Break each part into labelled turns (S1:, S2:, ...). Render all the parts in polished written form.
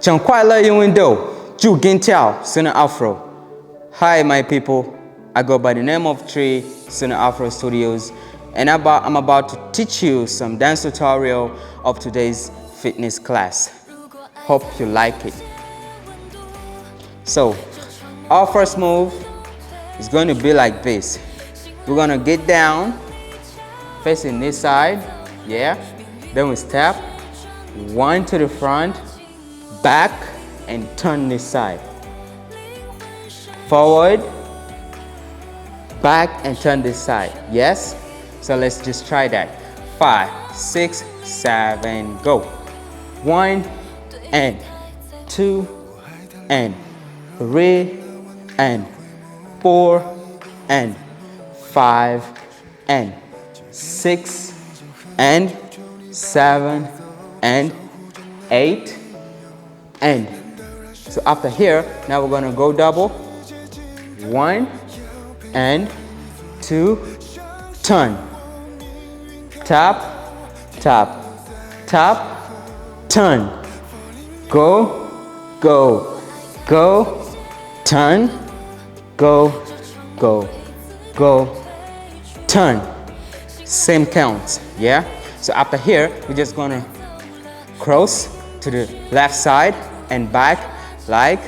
S1: Chang kwai la yung window, Ju Gintiao, Sino Afro. Hi my people, I go by the name of Tree, Sino Afro Studios, and I'm about to teach you some dance tutorial of today's fitness class. Hope you like it. So, our first move is going to be like this. We're going to get down, facing this side, yeah. Then we step, one to the front, back, and turn this side. Forward, back, and turn this side, yes? So let's just try that. 5, 6, 7, go. 1, and 2, and 3, and 4, and 5, and 6, and 7, and 8, and so after here, now we're gonna go double. 1 and 2, turn, tap, tap, tap, turn, go, go, go, turn, go, go, go, turn. Same counts, yeah? So after here, we're just gonna cross to the left side and back like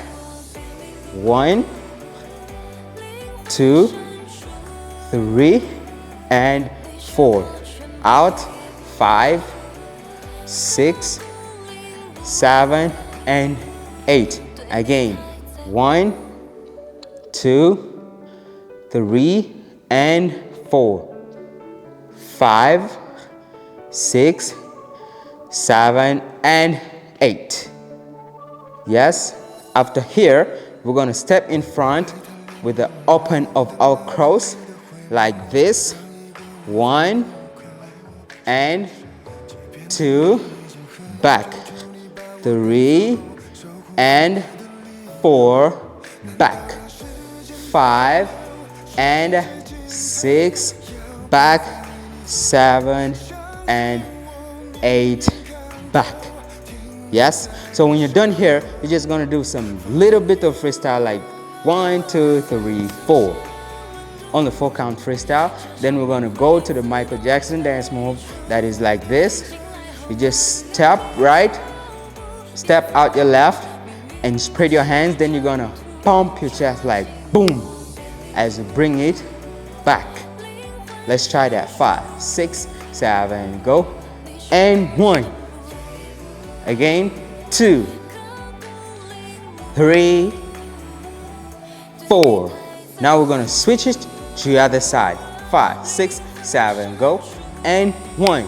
S1: 1, 2, 3, and 4. Out, 5, 6, 7, and 8. Again, 1, 2, 3, and 4. 5, 6, 7, and 8. Yes, after here, we're going to step in front with the open of our cross like this. 1 and 2, back. 3 and 4, back. 5 and 6, back. 7 and 8, back. Yes, so when you're done here, you're just gonna do some little bit of freestyle like 1, 2, 3, 4 on the 4 count freestyle. Then we're gonna go to the Michael Jackson dance move that is like this. You just step right, step out your left, and spread your hands. Then you're gonna pump your chest like boom as you bring it back. Let's try that. 5, 6, 7, go. And 1. Again, 2, 3, 4. Now we're gonna switch it to the other side. 5, 6, 7, go. And 1,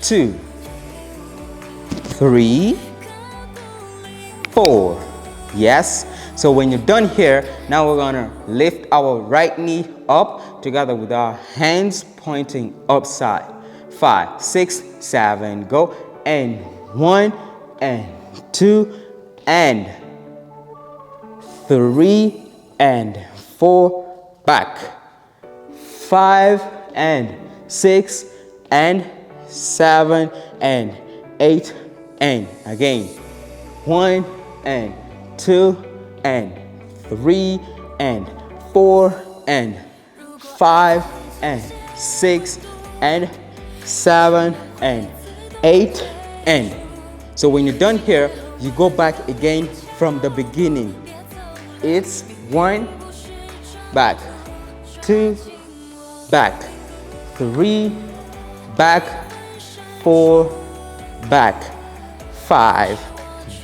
S1: 2, 3, 4. Yes. So when you're done here, now we're gonna lift our right knee up together with our hands pointing upside. 5, 6, 7, go. And 1, and 2, and 3, and 4, back. 5, and 6, and 7, and 8, and again. 1, and 2, and 3, and 4, and 5, and 6, and 7, and 8, and so when you're done here, you go back again from the beginning. It's 1, back, 2, back, 3, back, 4, back, 5,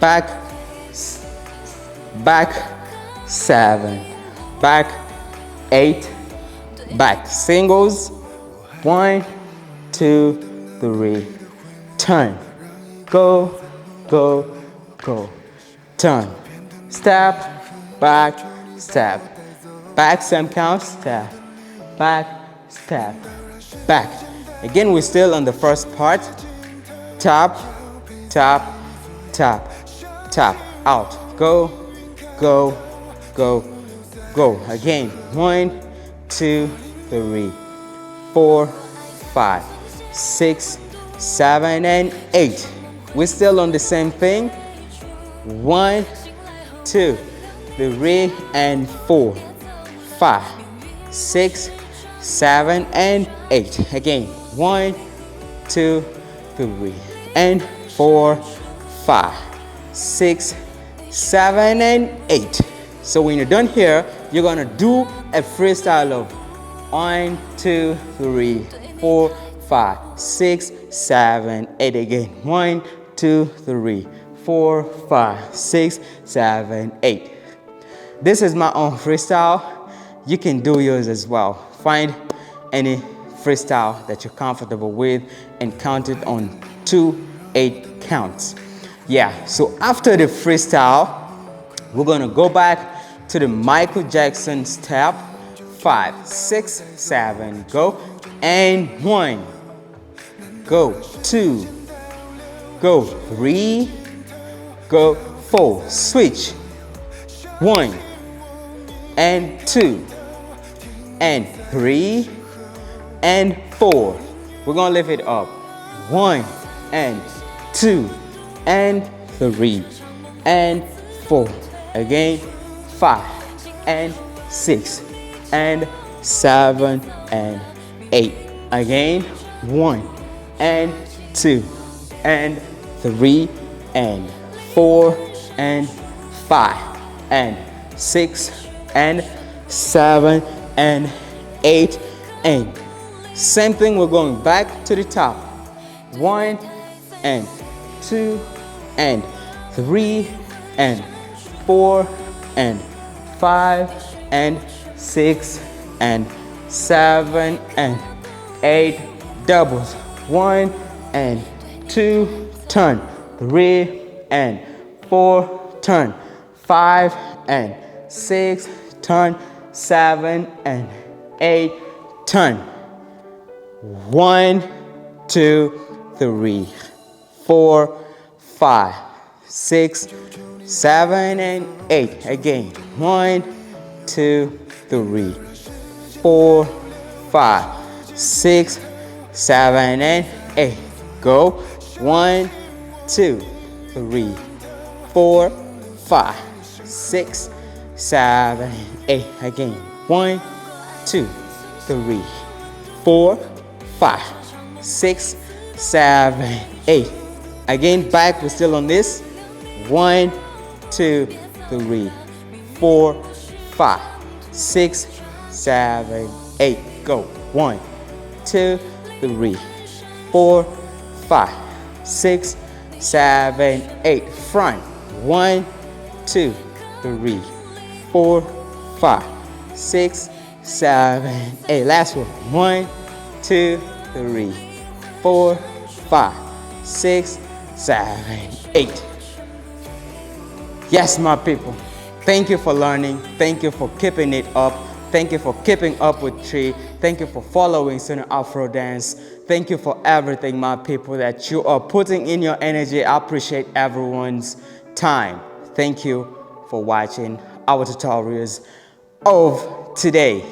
S1: back, back, 7, back, 8, back. Singles, 1, 2, 3, turn, go, go, go, turn, step, back, same count, step, back, back. Again, we're still on the first part. Tap, tap, tap, tap, out, go, go, go, go. Again, 1, 2, 3, 4, 5, 6, 7, and 8. We're still on the same thing. 1, 2, 3, and 4, 5, 6, 7, and 8. Again, 1, 2, 3, and 4, 5, 6, 7, and 8. So when you're done here, you're gonna do a freestyle of 1, 2, 3, 4, 5, 6, 7, 8. Again, 1, 2, 3, 4, 5, 6, 7, 8. This is my own freestyle. You can do yours as well. Find any freestyle that you're comfortable with and count it on 2 8 counts. Yeah, so after the freestyle, we're gonna go back to the Michael Jackson step. 5, 6, 7, go. And 1, go. 2, go. 3, go. 4, switch. 1, and 2, and 3, and 4. We're gonna lift it up. 1, and 2, and 3, and 4. Again, 5, and 6, and 7, and 8. Again, 1, and 2, and 3, and 4, and 5, and 6, and 7, and 8, and same thing. We're going back to the top. 1, and 2, and 3, and 4, and 5, and 6, and 7, and 8. Doubles. 1, and 2, turn. 3, and 4, turn. 5, and 6, turn. 7, and 8, turn. 1, 2, 3, 4, 5, 6, 7, and 8. Again, 1, 2, 3, 4, 5, 6, 7, and 8. Go. 1, 2, 3, 4, 5, 6, 7, 8. Again, 1, 2, 3, 4, 5, 6, 7, 8. Again, back. We're still on this. 1, 2, 3, 4, 5, 6, 7, 8. Go. 1, 2, 3, 4, 5, 6, 7, 8. Front. 1, 2, 3, 4, 5, 6, 7, 8. Last one. 1, 2, 3, 4, 5, 6, 7, 8. Yes, my people. Thank you for learning. Thank you for keeping it up. Thank you for keeping up with Tree. Thank you for following Sino Afro Dance. Thank you for everything, my people, that you are putting in your energy. I appreciate everyone's time. Thank you for watching our tutorials of today.